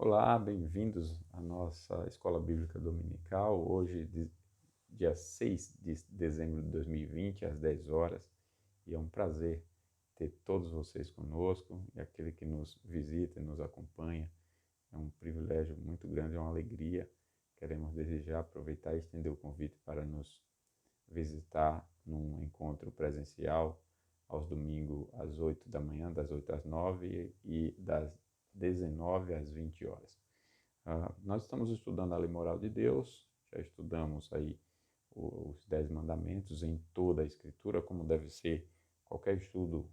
Olá, bem-vindos à nossa Escola Bíblica Dominical. Hoje, dia 6 de dezembro de 2020, às 10 horas, e é um prazer ter todos vocês conosco e aquele que nos visita e nos acompanha. É um privilégio muito grande, é uma alegria. Queremos desejar aproveitar e estender o convite para nos visitar num encontro presencial aos domingos às 8 da manhã, das 8 às 9 e das 19 às 20 horas. Nós estamos estudando a lei moral de Deus, já estudamos aí os 10 mandamentos em toda a Escritura, como deve ser qualquer estudo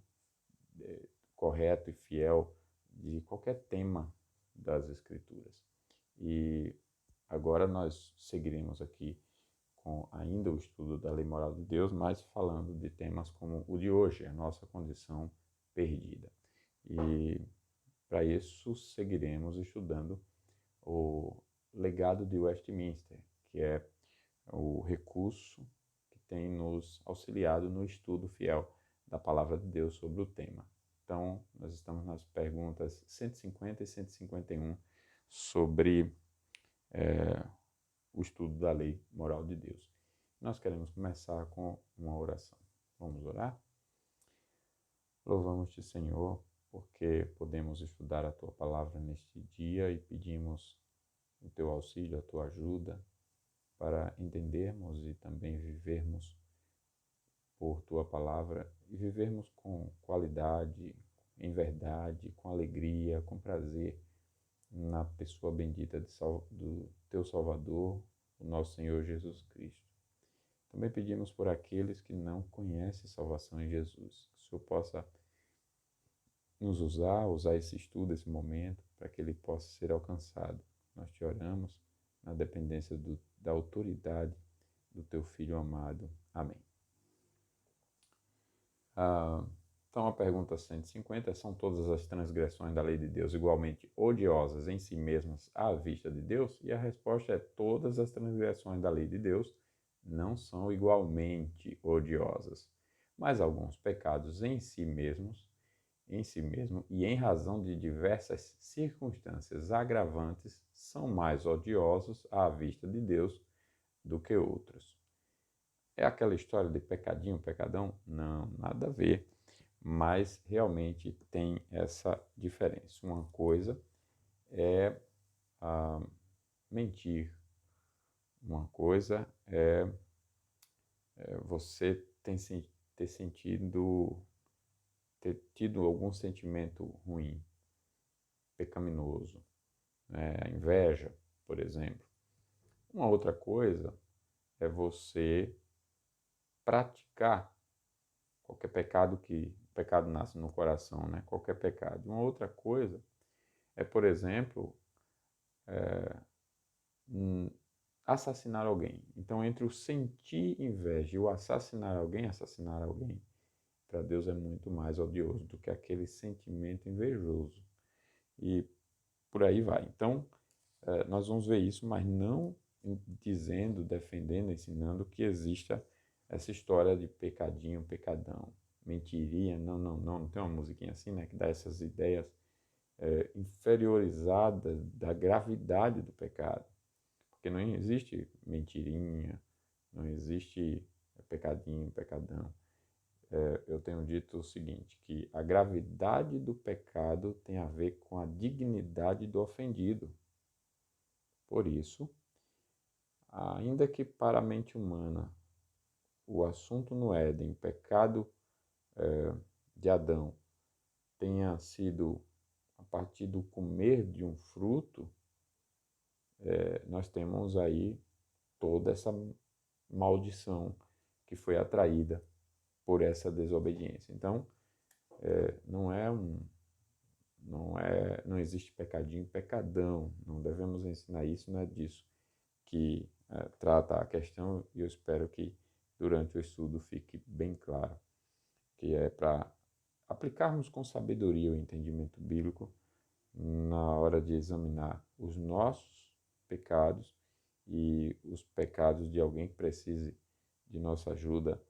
correto e fiel de qualquer tema das Escrituras. E agora nós seguiremos aqui com ainda o estudo da lei moral de Deus, mas falando de temas como o de hoje, a nossa condição perdida. E para isso seguiremos estudando o legado de Westminster, que é o recurso que tem nos auxiliado no estudo fiel da palavra de Deus sobre o tema. Então, nós estamos nas perguntas 150 e 151 sobre o estudo da lei moral de Deus. Nós queremos começar com uma oração. Vamos orar? Louvamos-te, Senhor, porque podemos estudar a tua palavra neste dia e pedimos o teu auxílio, a tua ajuda para entendermos e também vivermos por tua palavra e vivermos com qualidade, em verdade, com alegria, com prazer na pessoa bendita do teu Salvador, o nosso Senhor Jesus Cristo. Também pedimos por aqueles que não conhecem salvação em Jesus, que o Senhor possa nos usar esse estudo, esse momento, para que ele possa ser alcançado. Nós te oramos na dependência da autoridade do teu Filho amado. Amém. Então a pergunta 150, são todas as transgressões da lei de Deus igualmente odiosas em si mesmas à vista de Deus? E a resposta é: todas as transgressões da lei de Deus não são igualmente odiosas, mas alguns pecados em si mesmo e em razão de diversas circunstâncias agravantes são mais odiosos à vista de Deus do que outros. É aquela história de pecadinho, pecadão? Não, nada a ver. Mas realmente tem essa diferença. Uma coisa é mentir, uma coisa é você ter sentido, ter tido algum sentimento ruim, pecaminoso, né? A inveja, por exemplo. Uma outra coisa é você praticar qualquer pecado o pecado nasce no coração, né? Qualquer pecado. Uma outra coisa é, por exemplo, assassinar alguém. Então, entre o sentir inveja e o assassinar alguém, para Deus é muito mais odioso do que aquele sentimento invejoso. E por aí vai. Então, nós vamos ver isso, mas não dizendo, defendendo, ensinando que exista essa história de pecadinho, pecadão, mentiria, não tem uma musiquinha assim, né, que dá essas ideias inferiorizadas da gravidade do pecado, porque não existe mentirinha, não existe pecadinho, pecadão. Eu tenho dito o seguinte, que a gravidade do pecado tem a ver com a dignidade do ofendido. Por isso, ainda que para a mente humana o assunto no Éden, o pecado de Adão, tenha sido a partir do comer de um fruto, nós temos aí toda essa maldição que foi atraída por essa desobediência. Então, não existe pecadinho, pecadão. Não devemos ensinar isso, não é disso que trata a questão, e eu espero que durante o estudo fique bem claro, que é para aplicarmos com sabedoria o entendimento bíblico na hora de examinar os nossos pecados e os pecados de alguém que precise de nossa ajuda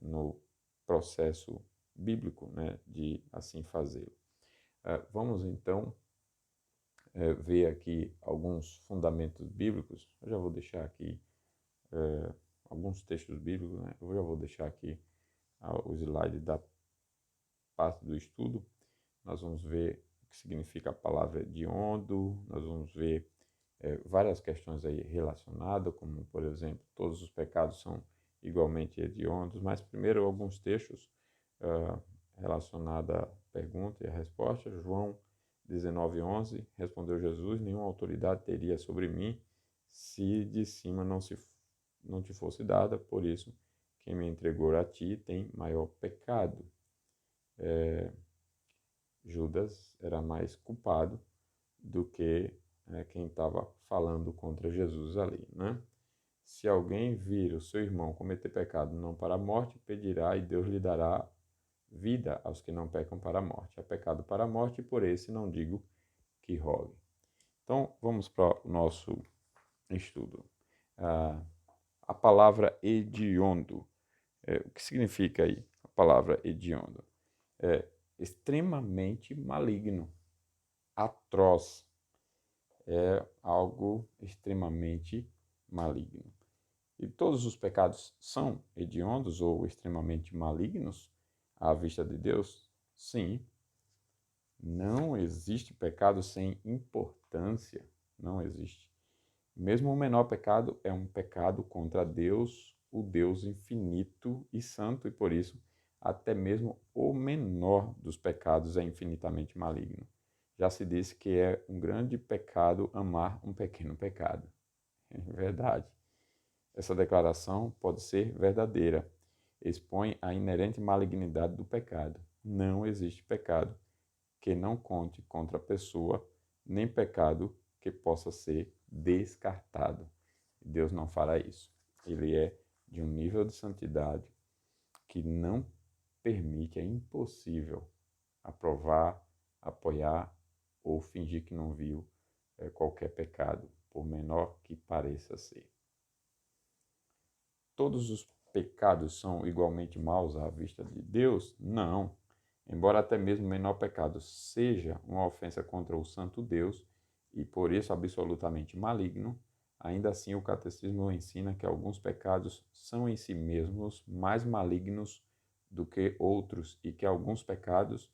no processo bíblico, né, de assim fazê-lo. Vamos então ver aqui alguns fundamentos bíblicos. Eu já vou deixar aqui alguns textos bíblicos, né? Eu já vou deixar aqui o slide da parte do estudo. Nós vamos ver o que significa a palavra hediondo, nós vamos ver várias questões aí relacionadas, como, por exemplo, todos os pecados são igualmente hediondos, mas primeiro alguns textos relacionados à pergunta e à resposta. João 19:11, respondeu Jesus: nenhuma autoridade teria sobre mim se de cima não te fosse dada, por isso quem me entregou a ti tem maior pecado. Judas era mais culpado do que quem estava falando contra Jesus ali, né? Se alguém vir o seu irmão cometer pecado não para a morte, pedirá e Deus lhe dará vida aos que não pecam para a morte. É pecado para a morte e por esse não digo que rogue. Então, vamos para o nosso estudo. A palavra hediondo. O que significa aí a palavra hediondo? É extremamente maligno, atroz. É algo extremamente maligno. E todos os pecados são hediondos ou extremamente malignos à vista de Deus? Sim. Não existe pecado sem importância. Não existe. Mesmo o menor pecado é um pecado contra Deus, o Deus infinito e santo, e por isso até mesmo o menor dos pecados é infinitamente maligno. Já se disse que é um grande pecado amar um pequeno pecado. É verdade. Essa declaração pode ser verdadeira. Expõe a inerente malignidade do pecado. Não existe pecado que não conte contra a pessoa, nem pecado que possa ser descartado. Deus não fará isso. Ele é de um nível de santidade que não permite, é impossível aprovar, apoiar ou fingir que não viu qualquer pecado, por menor que pareça ser. Todos os pecados são igualmente maus à vista de Deus? Não. Embora até mesmo o menor pecado seja uma ofensa contra o santo Deus e por isso absolutamente maligno, ainda assim o catecismo ensina que alguns pecados são em si mesmos mais malignos do que outros e que alguns pecados,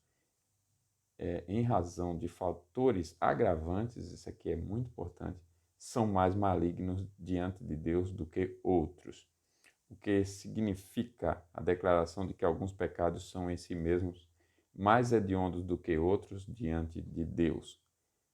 em razão de fatores agravantes, isso aqui é muito importante, são mais malignos diante de Deus do que outros. O que significa a declaração de que alguns pecados são em si mesmos mais hediondos do que outros diante de Deus.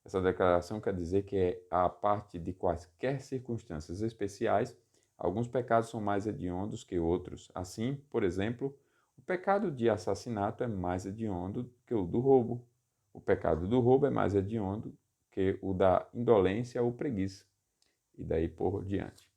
Essa declaração quer dizer que, a parte de quaisquer circunstâncias especiais, alguns pecados são mais hediondos que outros. Assim, por exemplo, o pecado de assassinato é mais hediondo que o do roubo. O pecado do roubo é mais hediondo que o da indolência ou preguiça. E daí por diante.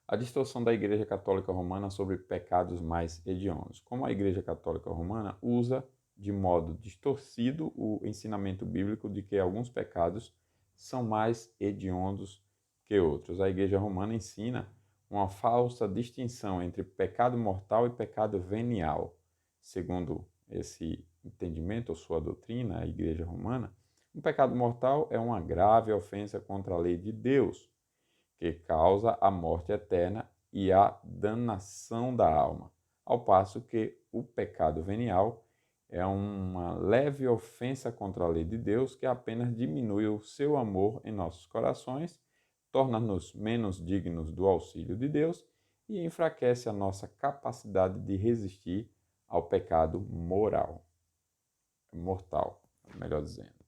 A distorção da Igreja Católica Romana sobre pecados mais hediondos. Como a Igreja Católica Romana usa de modo distorcido o ensinamento bíblico de que alguns pecados são mais hediondos que outros. A Igreja Romana ensina uma falsa distinção entre pecado mortal e pecado venial. Segundo esse entendimento ou sua doutrina, a Igreja Romana, um pecado mortal é uma grave ofensa contra a lei de Deus, que causa a morte eterna e a danação da alma, ao passo que o pecado venial é uma leve ofensa contra a lei de Deus que apenas diminui o seu amor em nossos corações, torna-nos menos dignos do auxílio de Deus e enfraquece a nossa capacidade de resistir ao pecado mortal, melhor dizendo.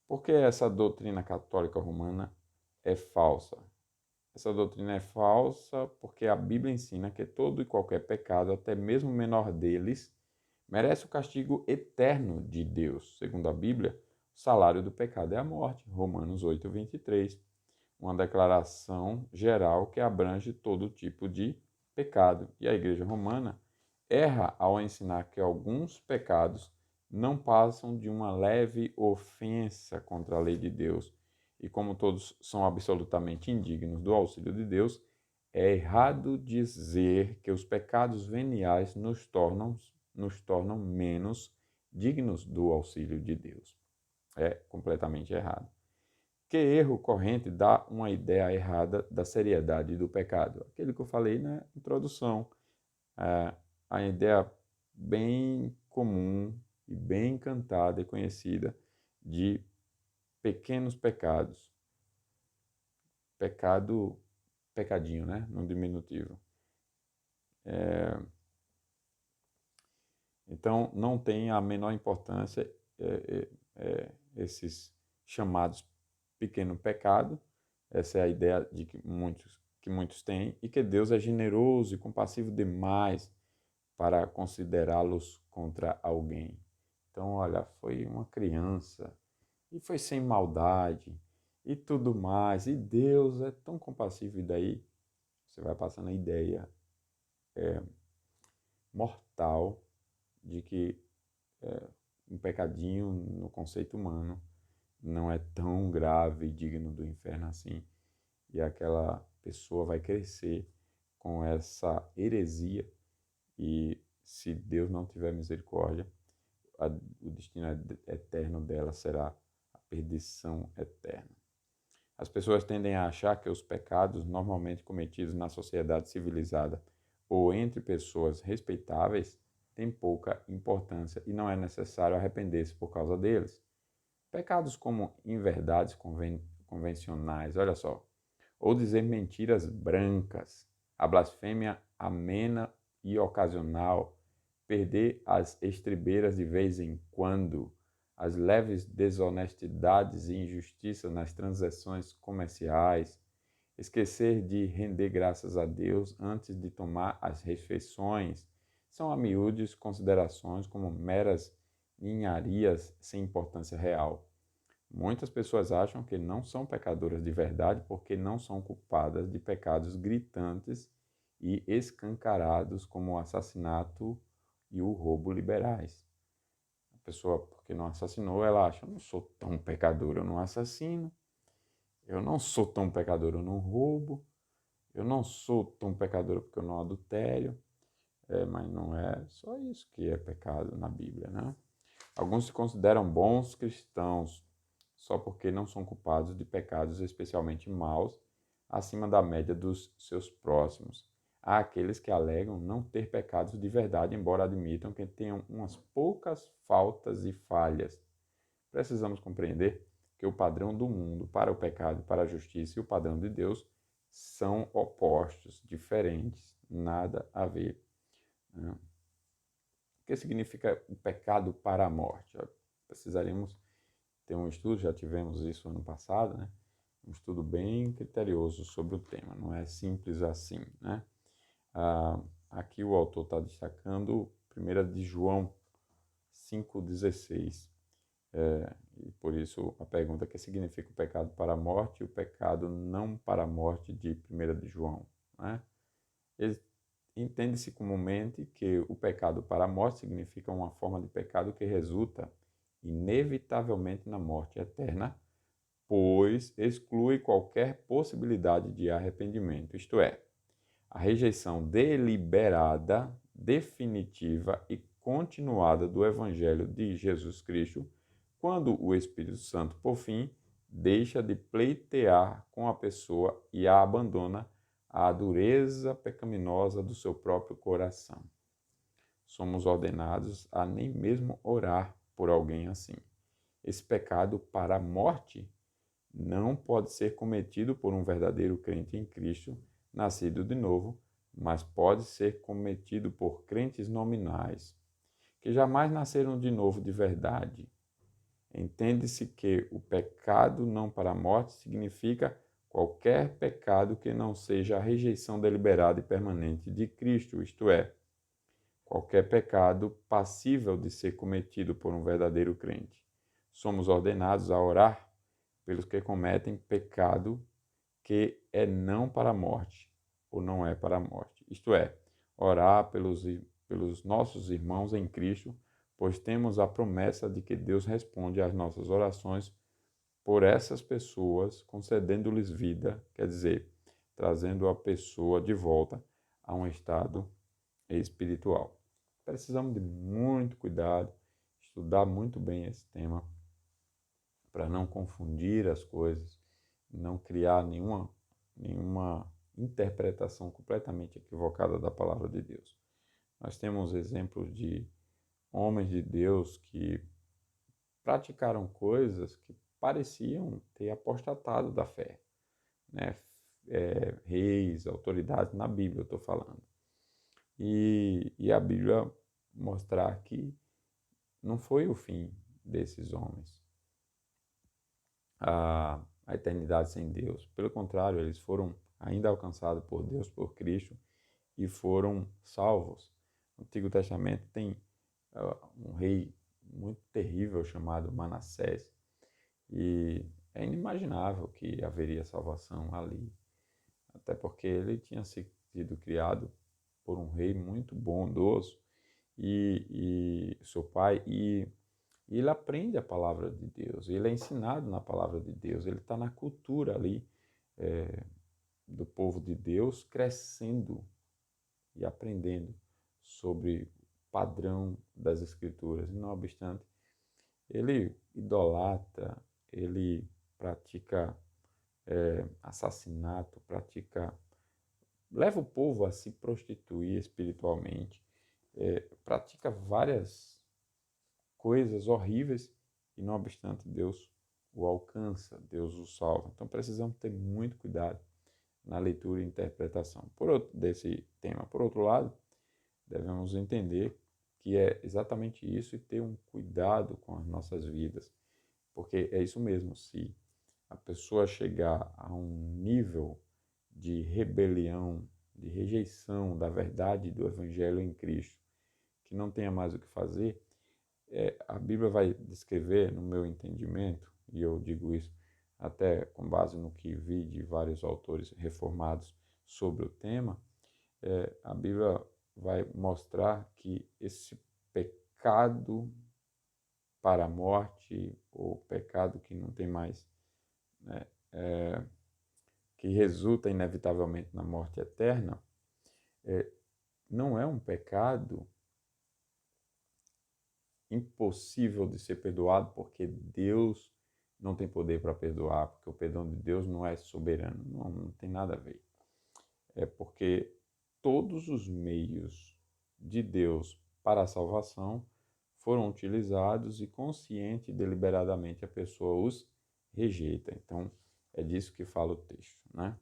Por que essa doutrina católica romana é falsa? Essa doutrina é falsa porque a Bíblia ensina que todo e qualquer pecado, até mesmo o menor deles, merece o castigo eterno de Deus. Segundo a Bíblia, o salário do pecado é a morte. Romanos 8:23. Uma declaração geral que abrange todo tipo de pecado. E a Igreja Romana erra ao ensinar que alguns pecados não passam de uma leve ofensa contra a lei de Deus. E como todos são absolutamente indignos do auxílio de Deus, é errado dizer que os pecados veniais nos tornam menos dignos do auxílio de Deus. é completamente errado. Que erro corrente dá uma ideia errada da seriedade do pecado? Aquele que eu falei na introdução. A ideia bem comum e bem cantada e conhecida de pequenos pecados. Pecado, pecadinho, né? No diminutivo. Então, não tem a menor importância esses chamados pequeno pecado. Essa é a ideia de que muitos têm, e que Deus é generoso e compassivo demais para considerá-los contra alguém. Então, olha, foi uma criança e foi sem maldade e tudo mais, e Deus é tão compassivo, e daí você vai passando a ideia mortal de que um pecadinho no conceito humano não é tão grave e digno do inferno assim, e aquela pessoa vai crescer com essa heresia, e se Deus não tiver misericórdia, o destino eterno dela será a perdição eterna. As pessoas tendem a achar que os pecados normalmente cometidos na sociedade civilizada ou entre pessoas respeitáveis têm pouca importância e não é necessário arrepender-se por causa deles. Pecados como inverdades convencionais, olha só, ou dizer mentiras brancas, a blasfêmia amena e ocasional, perder as estribeiras de vez em quando, as leves desonestidades e injustiças nas transações comerciais, esquecer de render graças a Deus antes de tomar as refeições, são a miúdes considerações como meras ninharias sem importância real. Muitas pessoas acham que não são pecadoras de verdade porque não são culpadas de pecados gritantes e escancarados como o assassinato e o roubo liberais. A pessoa, porque não assassinou, ela acha: eu não sou tão pecador, eu não assassino, eu não sou tão pecador, eu não roubo, eu não sou tão pecador porque eu não adultério. Mas não é só isso que é pecado na Bíblia, né? Alguns se consideram bons cristãos só porque não são culpados de pecados especialmente maus, acima da média dos seus próximos. Há aqueles que alegam não ter pecados de verdade, embora admitam que tenham umas poucas faltas e falhas. Precisamos compreender que o padrão do mundo para o pecado e para a justiça e o padrão de Deus são opostos, diferentes, nada a ver. Né? O que significa o pecado para a morte? Precisaríamos ter um estudo, já tivemos isso ano passado, né? Um estudo bem criterioso sobre o tema, não é simples assim, né? Aqui o autor está destacando 1 de João 5,16. E por isso a pergunta: o que significa o pecado para a morte e o pecado não para a morte de 1 de João, né? Entende-se comumente que o pecado para a morte significa uma forma de pecado que resulta inevitavelmente na morte eterna, pois exclui qualquer possibilidade de arrependimento, isto é, a rejeição deliberada, definitiva e continuada do Evangelho de Jesus Cristo, quando o Espírito Santo, por fim, deixa de pleitear com a pessoa e a abandona à dureza pecaminosa do seu próprio coração. Somos ordenados a nem mesmo orar por alguém assim. Esse pecado para a morte não pode ser cometido por um verdadeiro crente em Cristo, nascido de novo, mas pode ser cometido por crentes nominais, que jamais nasceram de novo de verdade. Entende-se que o pecado não para a morte significa qualquer pecado que não seja a rejeição deliberada e permanente de Cristo, isto é, qualquer pecado passível de ser cometido por um verdadeiro crente. Somos ordenados a orar pelos que cometem pecado que é não para a morte, ou não é para a morte. Isto é, orar pelos nossos irmãos em Cristo, pois temos a promessa de que Deus responde às nossas orações por essas pessoas, concedendo-lhes vida, quer dizer, trazendo a pessoa de volta a um estado espiritual. Precisamos de muito cuidado, estudar muito bem esse tema, para não confundir as coisas, não criar nenhuma interpretação completamente equivocada da palavra de Deus. Nós temos exemplos de homens de Deus que praticaram coisas que pareciam ter apostatado da fé, né? Reis, autoridades, na Bíblia eu estou falando. E a Bíblia mostrar que não foi o fim desses homens, a eternidade sem Deus. Pelo contrário, eles foram ainda alcançados por Deus, por Cristo, e foram salvos. No Antigo Testamento tem um rei muito terrível chamado Manassés, e é inimaginável que haveria salvação ali, até porque ele tinha sido criado por um rei muito bondoso, e seu pai, e ele aprende a palavra de Deus, ele é ensinado na palavra de Deus, ele está na cultura ali do povo de Deus, crescendo e aprendendo sobre o padrão das Escrituras. Não obstante, ele idolatra, ele pratica assassinato, leva o povo a se prostituir espiritualmente, pratica várias coisas horríveis e, não obstante, Deus o alcança, Deus o salva. Então precisamos ter muito cuidado na leitura e interpretação desse tema. Por outro lado, devemos entender que é exatamente isso e ter um cuidado com as nossas vidas, porque é isso mesmo, se a pessoa chegar a um nível de rebelião, de rejeição da verdade do Evangelho em Cristo, que não tenha mais o que fazer, a Bíblia vai descrever, no meu entendimento, e eu digo isso até com base no que vi de vários autores reformados sobre o tema, a Bíblia vai mostrar que esse pecado para a morte, ou pecado que não tem mais, né, que resulta inevitavelmente na morte eterna, não é um pecado impossível de ser perdoado, porque Deus não tem poder para perdoar, porque o perdão de Deus não é soberano, não tem nada a ver. É porque todos os meios de Deus para a salvação foram utilizados e consciente e deliberadamente a pessoa os rejeita. Então, é disso que fala o texto, né?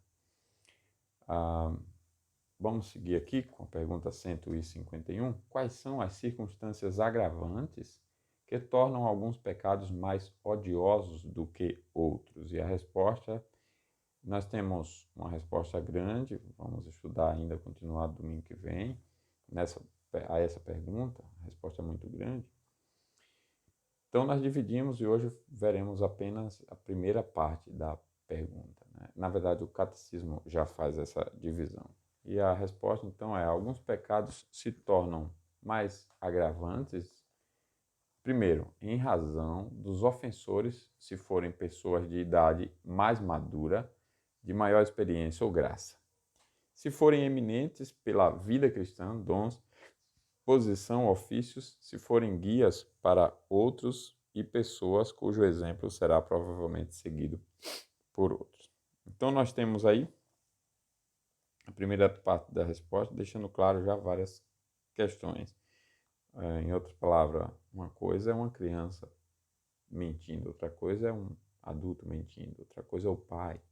Vamos seguir aqui com a pergunta 151. Quais são as circunstâncias agravantes que tornam alguns pecados mais odiosos do que outros? E a resposta, nós temos uma resposta grande, vamos estudar ainda, continuar domingo que vem, a essa pergunta, a resposta é muito grande. Então, nós dividimos e hoje veremos apenas a primeira parte da pergunta, né? Na verdade, o catecismo já faz essa divisão. E a resposta, então, é: alguns pecados se tornam mais agravantes, primeiro, em razão dos ofensores, se forem pessoas de idade mais madura, de maior experiência ou graça. Se forem eminentes pela vida cristã, dons, posição, ofícios, se forem guias para outros e pessoas cujo exemplo será provavelmente seguido por outros. Então, nós temos aí a primeira parte da resposta, deixando claro já várias questões. Em outras palavras, uma coisa é uma criança mentindo, outra coisa é um adulto mentindo, outra coisa é o pai,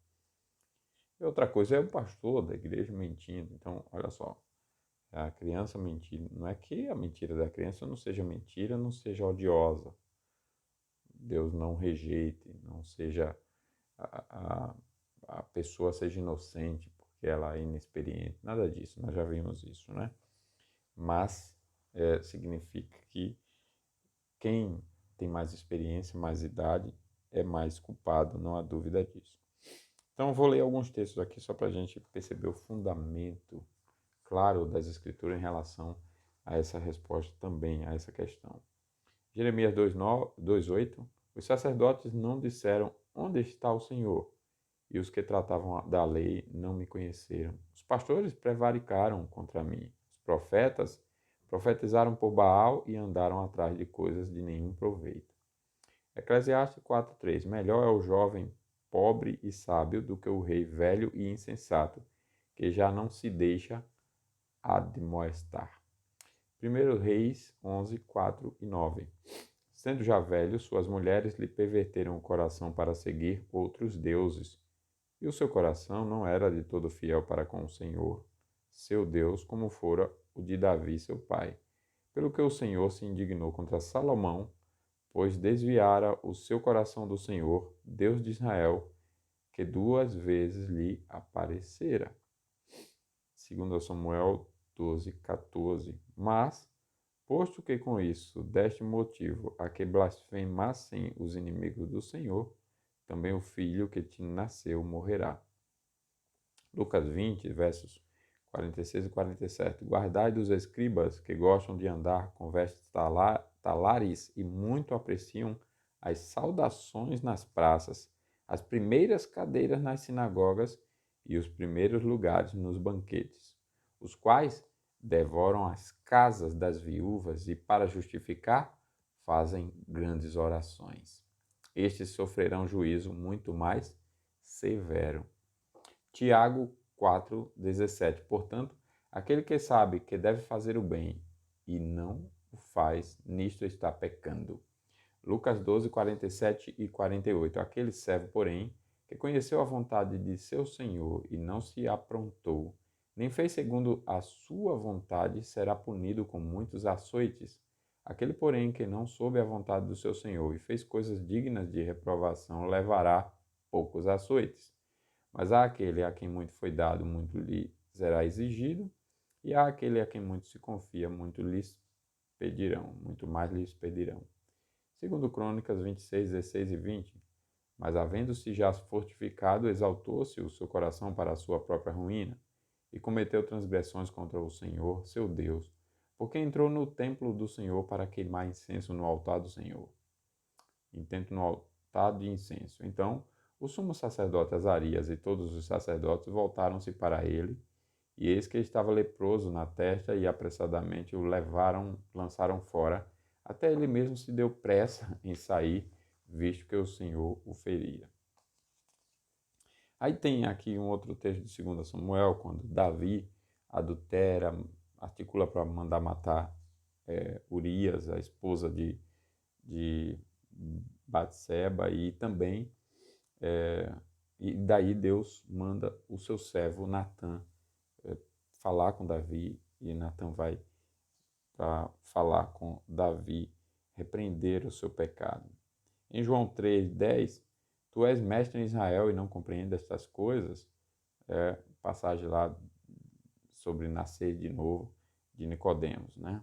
e outra coisa é o pastor da igreja mentindo. Então, olha só, a criança mentindo, não é que a mentira da criança não seja mentira, não seja odiosa, Deus não rejeite, não seja a pessoa seja inocente porque ela é inexperiente, nada disso, nós já vimos isso, né? Mas significa que quem tem mais experiência, mais idade, é mais culpado, não há dúvida disso. Então, eu vou ler alguns textos aqui só para a gente perceber o fundamento claro das Escrituras em relação a essa resposta também, a essa questão. Jeremias 2:8, os sacerdotes não disseram: onde está o Senhor? E os que tratavam da lei não me conheceram. Os pastores prevaricaram contra mim. Os profetas profetizaram por Baal e andaram atrás de coisas de nenhum proveito. Eclesiastes 4:3. Melhor é o jovem pobre e sábio do que o rei velho e insensato, que já não se deixa admoestar. 1 Reis 11, 4 e 9. Sendo já velho, suas mulheres lhe perverteram o coração para seguir outros deuses, e o seu coração não era de todo fiel para com o Senhor, seu Deus, como fora o de Davi, seu pai. Pelo que o Senhor se indignou contra Salomão, pois desviara o seu coração do Senhor, Deus de Israel, que 2 vezes lhe aparecera. 2 Samuel 12, 14. Mas, posto que com isso deste motivo a que blasfemassem os inimigos do Senhor, também o filho que te nasceu morrerá. Lucas 20, versos 46 e 47. Guardai dos escribas que gostam de andar com vestes talares e muito apreciam as saudações nas praças, as primeiras cadeiras nas sinagogas e os primeiros lugares nos banquetes, os quais devoram as casas das viúvas e, para justificar, fazem grandes orações. Estes sofrerão juízo muito mais severo. Tiago 4,17. Portanto, aquele que sabe que deve fazer o bem e não o faz, nisto está pecando. Lucas 12, 47 e 48. Aquele servo, porém, que conheceu a vontade de seu senhor e não se aprontou, nem fez segundo a sua vontade, será punido com muitos açoites. Aquele, porém, que não soube a vontade do seu senhor e fez coisas dignas de reprovação, levará poucos açoites. Mas há aquele a quem muito foi dado, muito lhe será exigido, e há aquele a quem muito se confia, muito mais lhes pedirão. Segundo Crônicas 26, 16 e 20. Mas havendo-se já fortificado, exaltou-se o seu coração para a sua própria ruína, e cometeu transgressões contra o Senhor, seu Deus, porque entrou no templo do Senhor para queimar incenso no altar do Senhor. Intento no altar de incenso. Então, o sumo sacerdote Azarias e todos os sacerdotes voltaram-se para ele, e eis que estava leproso na testa, e apressadamente o lançaram fora, até ele mesmo se deu pressa em sair, visto que o Senhor o feria. Aí tem aqui um outro texto de 2 Samuel, quando Davi adultera, articula para mandar matar Urias, a esposa de Batseba, e também, e daí Deus manda o seu servo Natã falar com Davi, e Natã vai para falar com Davi, repreender o seu pecado. Em João 3,10, tu és mestre em Israel e não compreendes estas coisas, passagem lá sobre nascer de novo de Nicodemos, né?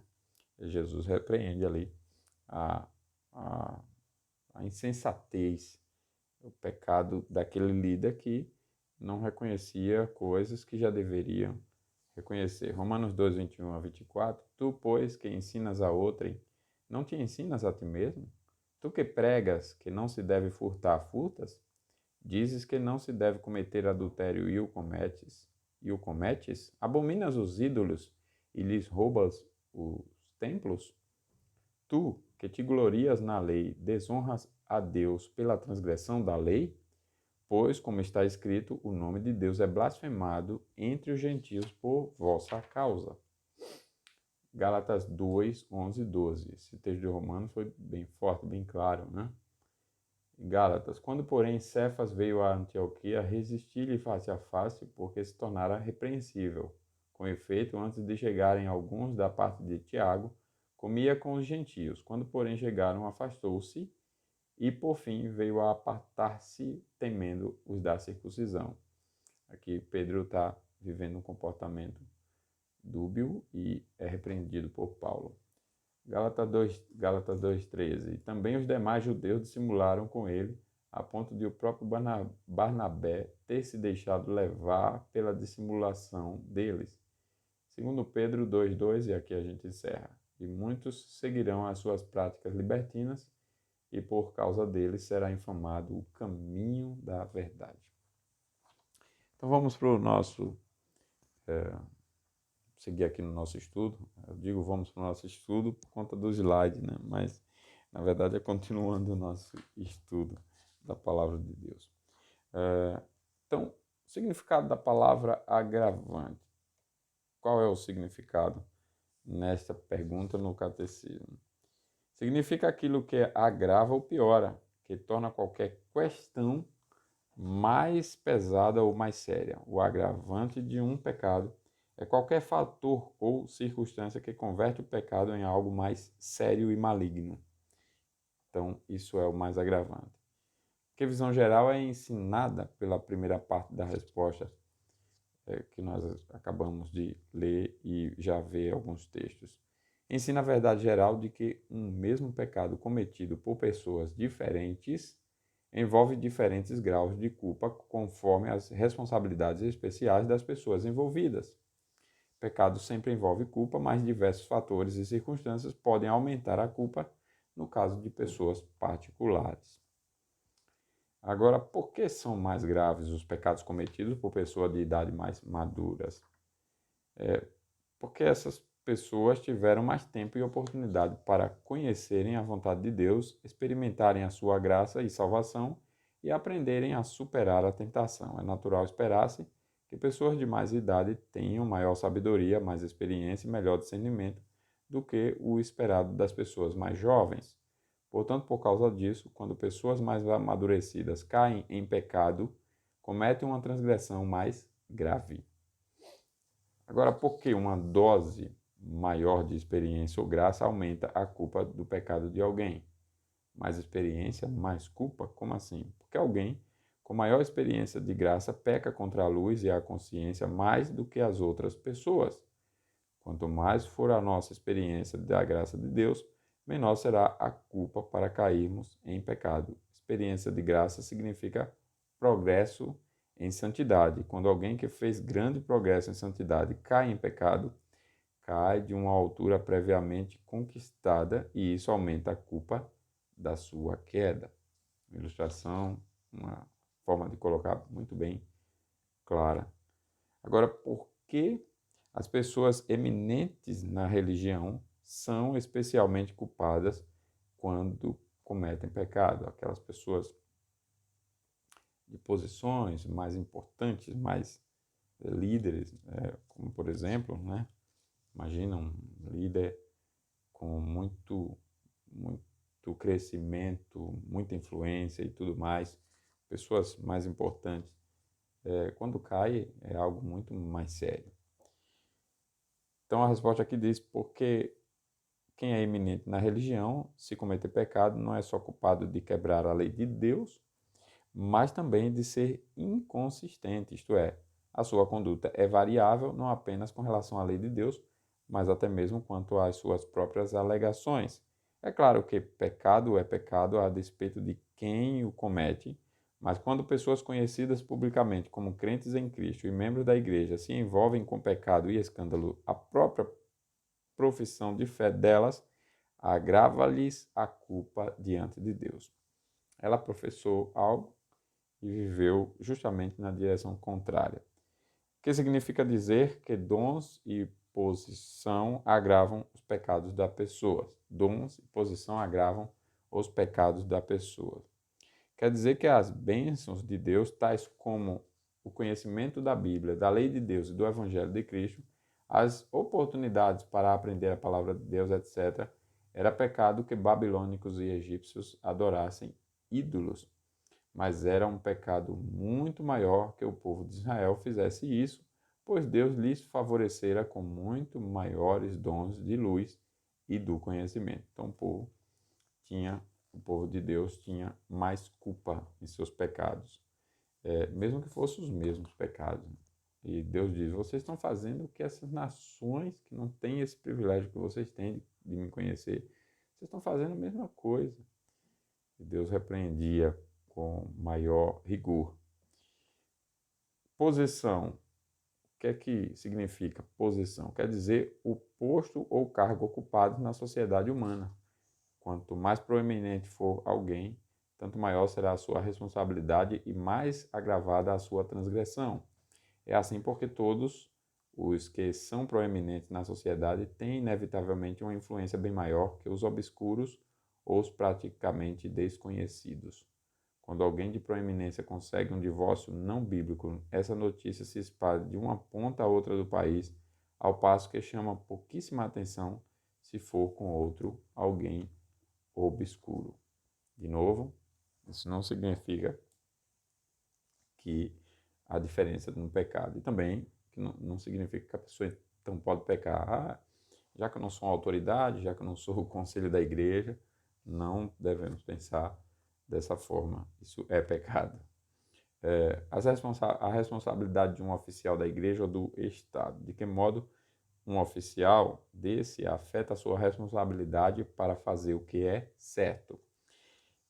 Jesus repreende ali a insensatez, o pecado daquele líder que não reconhecia coisas que já deveriam reconhecer. Romanos 2, 21 a 24. Tu, pois, que ensinas a outrem, não te ensinas a ti mesmo? Tu que pregas que não se deve furtar, furtas? Dizes que não se deve cometer adultério e o cometes? Abominas os ídolos e lhes roubas os templos? Tu, que te glorias na lei, desonras a Deus pela transgressão da lei? Pois, como está escrito, o nome de Deus é blasfemado entre os gentios por vossa causa. Gálatas 2, 11 e 12. Esse texto de Romanos foi bem forte, bem claro, né? Gálatas. Quando, porém, Cefas veio a Antioquia, resisti-lhe face a face, porque se tornara repreensível. Com efeito, antes de chegarem alguns da parte de Tiago, comia com os gentios. Quando, porém, chegaram, afastou-se, e, por fim, veio a apartar-se, temendo os da circuncisão. Aqui Pedro está vivendo um comportamento dúbio e é repreendido por Paulo. Gálatas 2,13. Também os demais judeus dissimularam com ele, a ponto de o próprio Barnabé ter se deixado levar pela dissimulação deles. Segundo Pedro 2,2, e aqui a gente encerra. E muitos seguirão as suas práticas libertinas, e por causa deles será infamado o caminho da verdade. Então vamos para o nosso... seguir aqui no nosso estudo. Eu digo vamos para o nosso estudo por conta do slide, né? Mas Na verdade, é continuando o nosso estudo da palavra de Deus. Então, o significado da palavra agravante. Qual é o significado nesta pergunta no catecismo? Significa aquilo que agrava ou piora, que torna qualquer questão mais pesada ou mais séria. O agravante de um pecado é qualquer fator ou circunstância que converte o pecado em algo mais sério e maligno. Então, isso é o mais agravante. Porque visão geral é ensinada pela primeira parte da resposta que nós acabamos de ler e já ver alguns textos. Ensina a verdade geral de que um mesmo pecado cometido por pessoas diferentes envolve diferentes graus de culpa conforme as responsabilidades especiais das pessoas envolvidas. Pecado sempre envolve culpa, mas diversos fatores e circunstâncias podem aumentar a culpa no caso de pessoas particulares. Agora, por que são mais graves os pecados cometidos por pessoas de idade mais maduras? Porque essas pessoas tiveram mais tempo e oportunidade para conhecerem a vontade de Deus, experimentarem a sua graça e salvação e aprenderem a superar a tentação. É natural esperar-se que pessoas de mais idade tenham maior sabedoria, mais experiência e melhor discernimento do que o esperado das pessoas mais jovens. Portanto, por causa disso, quando pessoas mais amadurecidas caem em pecado, cometem uma transgressão mais grave. Agora, por que uma dose maior de experiência ou graça aumenta a culpa do pecado de alguém? Mais experiência, mais culpa? Como assim? Porque alguém com maior experiência de graça peca contra a luz e a consciência mais do que as outras pessoas. Quanto mais for a nossa experiência da graça de Deus, menor será a culpa para cairmos em pecado. Experiência de graça significa progresso em santidade. Quando alguém que fez grande progresso em santidade cai em pecado, cai de uma altura previamente conquistada e isso aumenta a culpa da sua queda. Uma ilustração, uma forma de colocar muito bem clara. Agora, por que as pessoas eminentes na religião são especialmente culpadas quando cometem pecado? Aquelas pessoas de posições mais importantes, mais líderes, como por exemplo, né? Imagina um líder com muito crescimento, muita influência e tudo mais, pessoas mais importantes. Quando cai, é algo muito mais sério. Então a resposta aqui diz: porque quem é eminente na religião, se cometer pecado, não é só culpado de quebrar a lei de Deus, mas também de ser inconsistente, isto é, a sua conduta é variável não apenas com relação à lei de Deus, mas até mesmo quanto às suas próprias alegações. É claro que pecado é pecado a despeito de quem o comete, mas quando pessoas conhecidas publicamente como crentes em Cristo e membros da igreja se envolvem com pecado e escândalo, a própria profissão de fé delas agrava-lhes a culpa diante de Deus. Ela professou algo e viveu justamente na direção contrária. O que significa dizer que dons e posição agravam os pecados da pessoa. Dons e posição agravam os pecados da pessoa. Quer dizer que as bênçãos de Deus, tais como o conhecimento da Bíblia, da lei de Deus e do Evangelho de Cristo, as oportunidades para aprender a palavra de Deus, etc., era pecado que babilônicos e egípcios adorassem ídolos. Mas era um pecado muito maior que o povo de Israel fizesse isso, pois Deus lhes favorecera com muito maiores dons de luz e do conhecimento. Então o povo de Deus tinha mais culpa em seus pecados, mesmo que fossem os mesmos pecados. E Deus diz: vocês estão fazendo o que essas nações que não têm esse privilégio que vocês têm de me conhecer, vocês estão fazendo a mesma coisa. E Deus repreendia com maior rigor. Posição. O que é que significa posição? Quer dizer o posto ou cargo ocupado na sociedade humana. Quanto mais proeminente for alguém, tanto maior será a sua responsabilidade e mais agravada a sua transgressão. É assim porque todos os que são proeminentes na sociedade têm inevitavelmente uma influência bem maior que os obscuros ou os praticamente desconhecidos. Quando alguém de proeminência consegue um divórcio não bíblico, essa notícia se espalha de uma ponta a outra do país, ao passo que chama pouquíssima atenção se for com outro alguém obscuro. De novo, isso não significa que há diferença no pecado. E também que não significa que a pessoa então pode pecar. Já que eu não sou uma autoridade, já que eu não sou o conselho da igreja, não devemos pensar dessa forma. Isso é pecado. A responsabilidade de um oficial da igreja ou do Estado. De que modo um oficial desse afeta a sua responsabilidade para fazer o que é certo.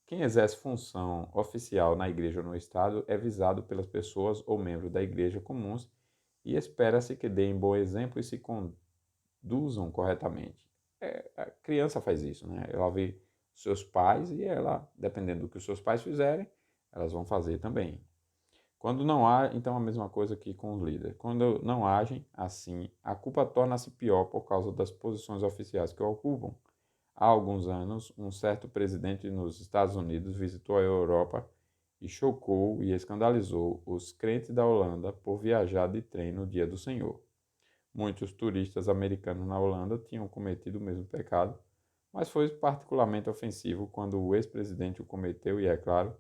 Quem exerce função oficial na igreja ou no Estado é visado pelas pessoas ou membros da igreja comuns e espera-se que deem bom exemplo e se conduzam corretamente. A criança faz isso, né? Ela vê seus pais e ela, dependendo do que os seus pais fizerem, elas vão fazer também. Quando não há, então a mesma coisa que com os líderes. Quando não agem assim, a culpa torna-se pior por causa das posições oficiais que ocupam. Há alguns anos, um certo presidente nos Estados Unidos visitou a Europa e chocou e escandalizou os crentes da Holanda por viajar de trem no dia do Senhor. Muitos turistas americanos na Holanda tinham cometido o mesmo pecado, mas foi particularmente ofensivo quando o ex-presidente o cometeu e, é claro,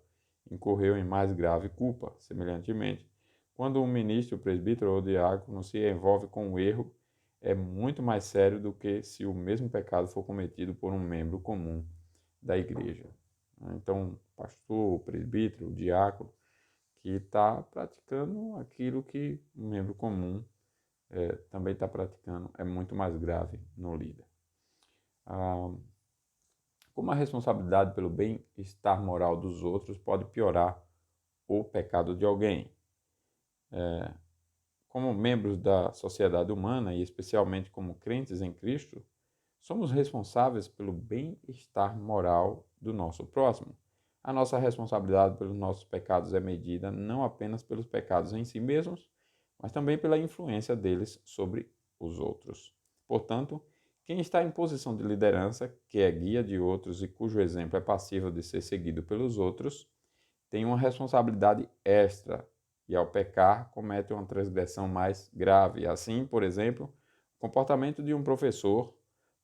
incorreu em mais grave culpa. Semelhantemente, quando um ministro, presbítero ou diácono se envolve com um erro, é muito mais sério do que se o mesmo pecado for cometido por um membro comum da igreja. Então, pastor, presbítero, diácono, que está praticando aquilo que um membro comum também está praticando, é muito mais grave no líder. Como a responsabilidade pelo bem-estar moral dos outros pode piorar o pecado de alguém. Como membros da sociedade humana, e especialmente como crentes em Cristo, somos responsáveis pelo bem-estar moral do nosso próximo. A nossa responsabilidade pelos nossos pecados é medida não apenas pelos pecados em si mesmos, mas também pela influência deles sobre os outros. Portanto, quem está em posição de liderança, que é guia de outros e cujo exemplo é passível de ser seguido pelos outros, tem uma responsabilidade extra e, ao pecar, comete uma transgressão mais grave. Assim, por exemplo, o comportamento de um professor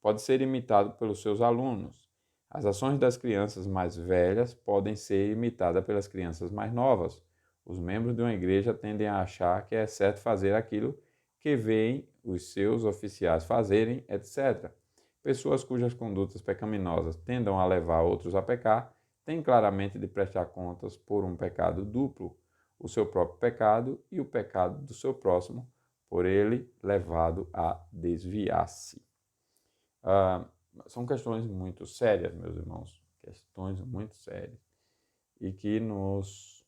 pode ser imitado pelos seus alunos. As ações das crianças mais velhas podem ser imitadas pelas crianças mais novas. Os membros de uma igreja tendem a achar que é certo fazer aquilo que veem os seus oficiais fazerem, etc. Pessoas cujas condutas pecaminosas tendam a levar outros a pecar têm claramente de prestar contas por um pecado duplo, o seu próprio pecado e o pecado do seu próximo, por ele levado a desviar-se. São questões muito sérias, meus irmãos, questões muito sérias, e que nos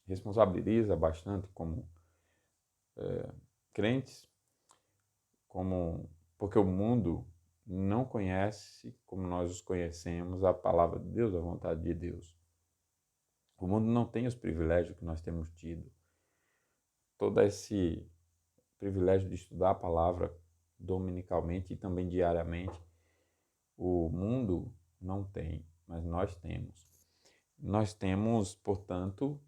responsabiliza bastante como crentes, porque o mundo não conhece, como nós os conhecemos, a palavra de Deus, a vontade de Deus. O mundo não tem os privilégios que nós temos tido. Todo esse privilégio de estudar a palavra dominicalmente e também diariamente, o mundo não tem, mas nós temos. Nós temos, portanto,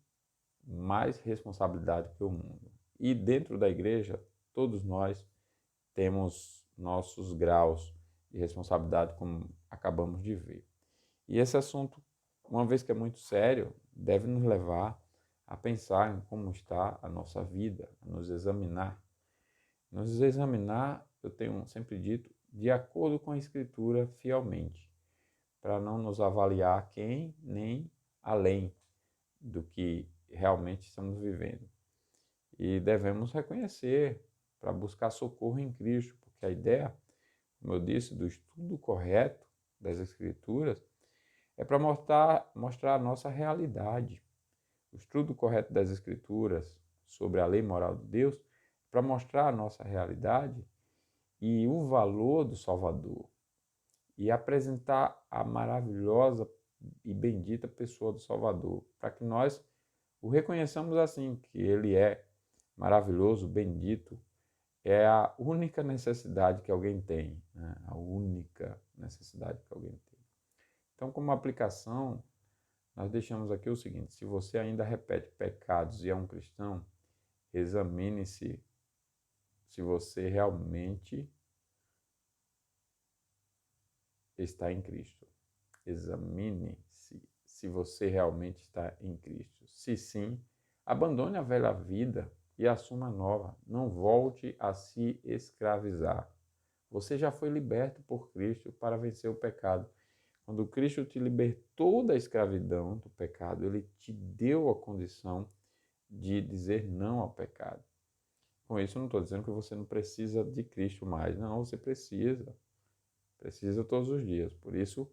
mais responsabilidade que o mundo. E dentro da igreja, todos nós temos nossos graus de responsabilidade, como acabamos de ver. E esse assunto, uma vez que é muito sério, deve nos levar a pensar em como está a nossa vida, a nos examinar. Nos examinar, eu tenho sempre dito, de acordo com a Escritura fielmente, para não nos avaliar quem nem além do que realmente estamos vivendo. E devemos reconhecer para buscar socorro em Cristo, porque a ideia, como eu disse, do estudo correto das Escrituras é para mostrar a nossa realidade. O estudo correto das Escrituras sobre a lei moral de Deus é para mostrar a nossa realidade e o valor do Salvador e apresentar a maravilhosa e bendita pessoa do Salvador, para que nós o reconheçamos assim, que ele é maravilhoso, bendito, é a única necessidade que alguém tem, né? A única necessidade que alguém tem. Então, como aplicação, nós deixamos aqui o seguinte: se você ainda repete pecados e é um cristão, examine-se se você realmente está em Cristo. Examine-se se você realmente está em Cristo. Se sim, abandone a velha vida e assuma a nova. Não volte a se escravizar. Você já foi liberto por Cristo para vencer o pecado. Quando Cristo te libertou da escravidão, do pecado, ele te deu a condição de dizer não ao pecado. Com isso, eu não estou dizendo que você não precisa de Cristo mais. Não, você precisa. Precisa todos os dias. Por isso,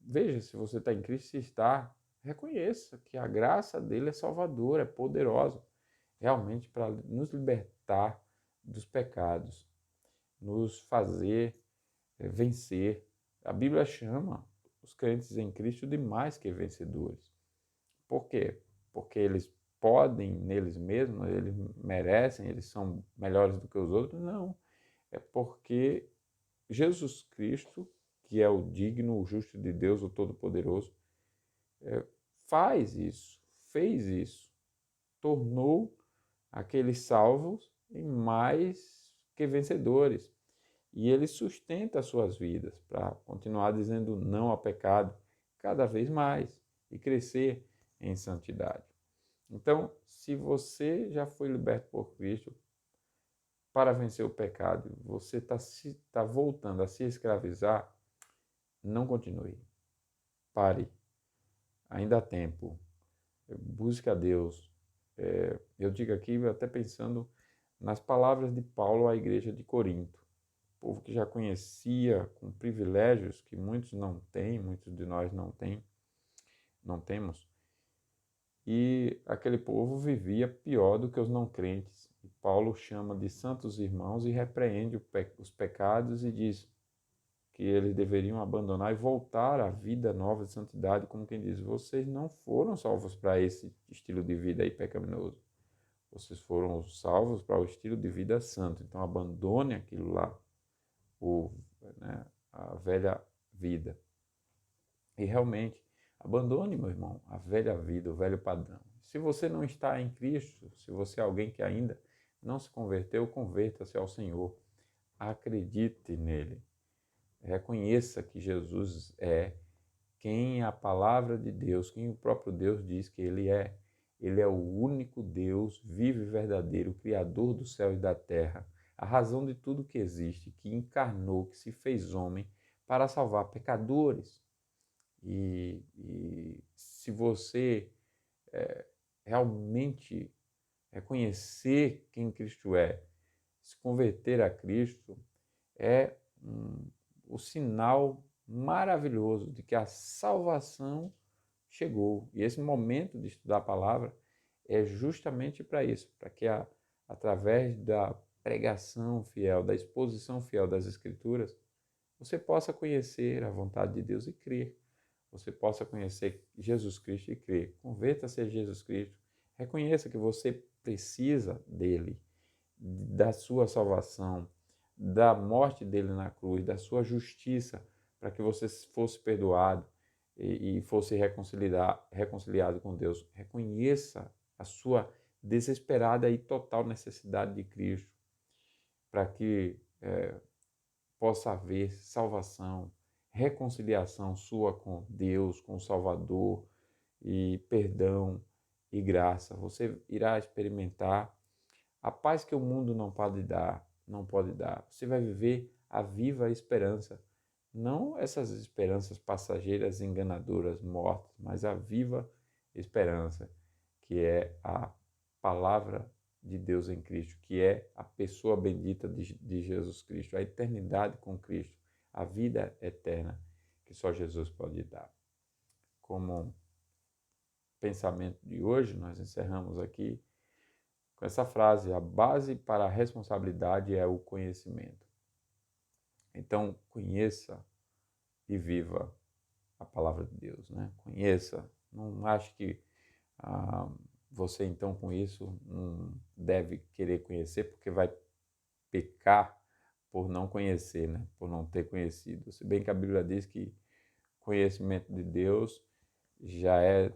veja se você está em Cristo, se está, reconheça que a graça dele é salvadora, é poderosa, realmente para nos libertar dos pecados, nos fazer vencer. A Bíblia chama os crentes em Cristo de mais que vencedores. Por quê? Porque eles podem neles mesmos, eles merecem, eles são melhores do que os outros? Não. É porque Jesus Cristo, que é o digno, o justo de Deus, o Todo-Poderoso, faz isso, fez isso, tornou aqueles salvos em mais que vencedores. E ele sustenta as suas vidas para continuar dizendo não ao pecado cada vez mais e crescer em santidade. Então, se você já foi liberto por Cristo para vencer o pecado, você está voltando a se escravizar, não continue. Pare. Ainda há tempo. Busque a Deus. Eu digo aqui até pensando nas palavras de Paulo à igreja de Corinto. Povo que já conhecia com privilégios que muitos não têm, muitos de nós não temos. E aquele povo vivia pior do que os não crentes. E Paulo chama de santos irmãos e repreende os pecados e diz que eles deveriam abandonar e voltar à vida nova de santidade, como quem diz, vocês não foram salvos para esse estilo de vida aí pecaminoso. Vocês foram salvos para o estilo de vida santo. Então abandone aquilo lá, a velha vida. E realmente, abandone, meu irmão, a velha vida, o velho padrão. Se você não está em Cristo, se você é alguém que ainda não se converteu, converta-se ao Senhor. Acredite nele. Reconheça que Jesus é quem a palavra de Deus, quem o próprio Deus diz que ele é. Ele é o único Deus vivo e verdadeiro, Criador do céu e da terra, a razão de tudo que existe, que encarnou, que se fez homem para salvar pecadores. E se você realmente reconhecer quem Cristo é, se converter a Cristo, é o sinal maravilhoso de que a salvação chegou. E esse momento de estudar a palavra é justamente para isso, para que através da pregação fiel, da exposição fiel das Escrituras, você possa conhecer a vontade de Deus e crer. Você possa conhecer Jesus Cristo e crer. Converta-se a Jesus Cristo. Reconheça que você precisa dele, da sua salvação, da morte dele na cruz, da sua justiça, para que você fosse perdoado e fosse reconciliado com Deus. Reconheça a sua desesperada e total necessidade de Cristo, para que possa haver salvação, reconciliação sua com Deus, com o Salvador, e perdão e graça. Você irá experimentar a paz que o mundo não pode dar, não pode dar. Você vai viver a viva esperança, não essas esperanças passageiras, enganadoras, mortas, mas a viva esperança, que é a palavra de Deus em Cristo, que é a pessoa bendita de Jesus Cristo, a eternidade com Cristo, a vida eterna que só Jesus pode dar. Como pensamento de hoje, nós encerramos aqui com essa frase: a base para a responsabilidade é o conhecimento. Então, conheça e viva a palavra de Deus, né? Conheça. Não ache que você, então, com isso, não deve querer conhecer, porque vai pecar por não conhecer, né? Por não ter conhecido. Se bem que a Bíblia diz que conhecimento de Deus já é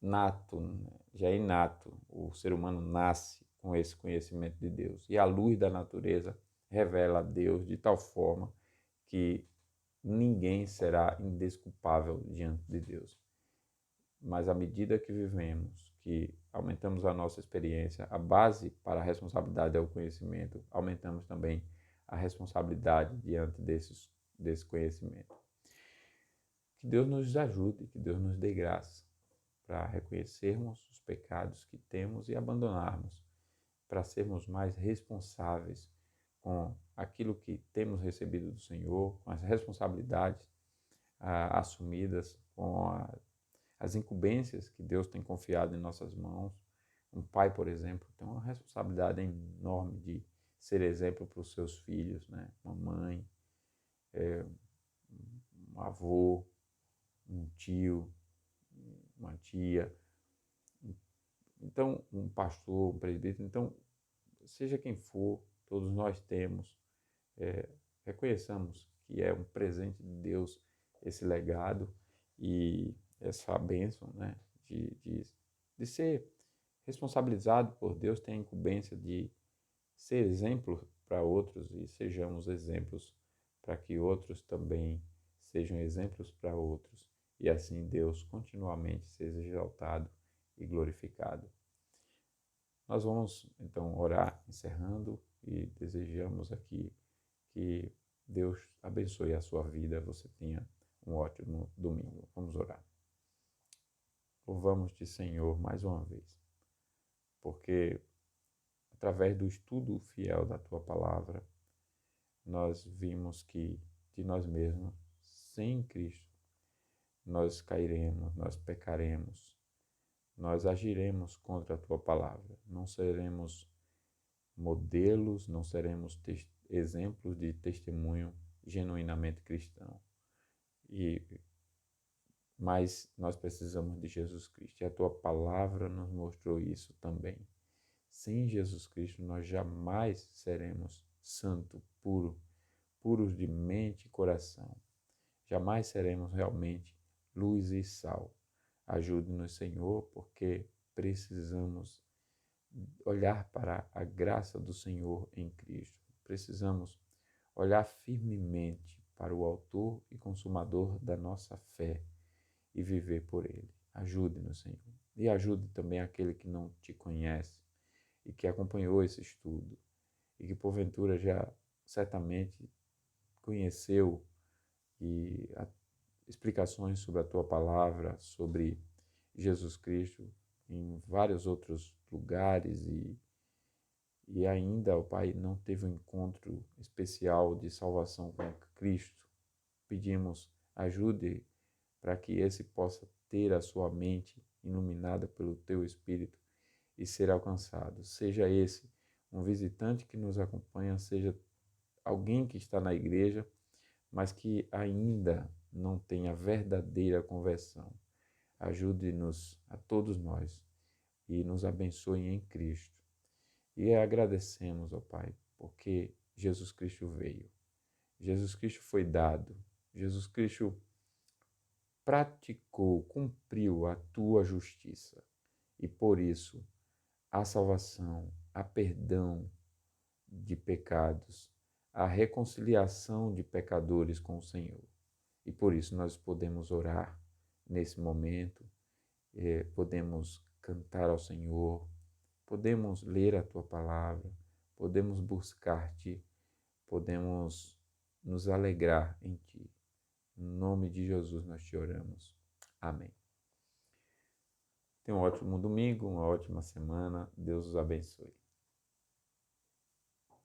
nato, né? Já é inato. O ser humano nasce com esse conhecimento de Deus. E a luz da natureza revela a Deus de tal forma que ninguém será indesculpável diante de Deus. Mas à medida que vivemos, que aumentamos a nossa experiência, a base para a responsabilidade é o conhecimento, aumentamos também a responsabilidade diante desse conhecimento. Que Deus nos ajude, que Deus nos dê graça para reconhecermos os pecados que temos e abandonarmos, para sermos mais responsáveis com aquilo que temos recebido do Senhor, com as responsabilidades assumidas, com as incumbências que Deus tem confiado em nossas mãos. Um pai, por exemplo, tem uma responsabilidade enorme de ser exemplo para os seus filhos, né? Uma mãe, um avô, um tio, uma tia. Então, um pastor, um presbítero. Então, seja quem for, todos nós temos, reconheçamos que é um presente de Deus esse legado e essa bênção, né, de ser responsabilizado por Deus, tem a incumbência de ser exemplo para outros e sejamos exemplos para que outros também sejam exemplos para outros e assim Deus continuamente seja exaltado e glorificado. Nós vamos então orar encerrando e desejamos aqui que Deus abençoe a sua vida, você tenha um ótimo domingo. Vamos orar. Louvamos-te, Senhor, mais uma vez, porque através do estudo fiel da tua palavra, nós vimos que de nós mesmos, sem Cristo, nós cairemos, nós pecaremos, nós agiremos contra a tua palavra, não seremos modelos, não seremos exemplos de testemunho genuinamente cristão. Mas nós precisamos de Jesus Cristo. E a tua palavra nos mostrou isso também. Sem Jesus Cristo, nós jamais seremos santo, puros de mente e coração. Jamais seremos realmente luz e sal. Ajude-nos, Senhor, porque precisamos olhar para a graça do Senhor em Cristo. Precisamos olhar firmemente para o autor e consumador da nossa fé e viver por ele. Ajude-nos, Senhor. E ajude também aquele que não te conhece e que acompanhou esse estudo e que porventura já certamente conheceu explicações sobre a tua palavra, sobre Jesus Cristo em vários outros lugares e ainda o Pai não teve um encontro especial de salvação com Cristo. Pedimos ajude para que esse possa ter a sua mente iluminada pelo teu Espírito e ser alcançado. Seja esse um visitante que nos acompanha, seja alguém que está na igreja, mas que ainda não tem a verdadeira conversão. Ajude-nos a todos nós e nos abençoe em Cristo. E agradecemos, ó Pai, porque Jesus Cristo veio. Jesus Cristo foi dado. Jesus Cristo praticou, cumpriu a tua justiça. E por isso, há salvação, há perdão de pecados, há reconciliação de pecadores com o Senhor. E por isso nós podemos orar nesse momento, podemos cantar ao Senhor, podemos ler a tua palavra, podemos buscar-te, podemos nos alegrar em ti. Em nome de Jesus nós te oramos. Amém. Tenha um ótimo domingo, uma ótima semana. Deus os abençoe.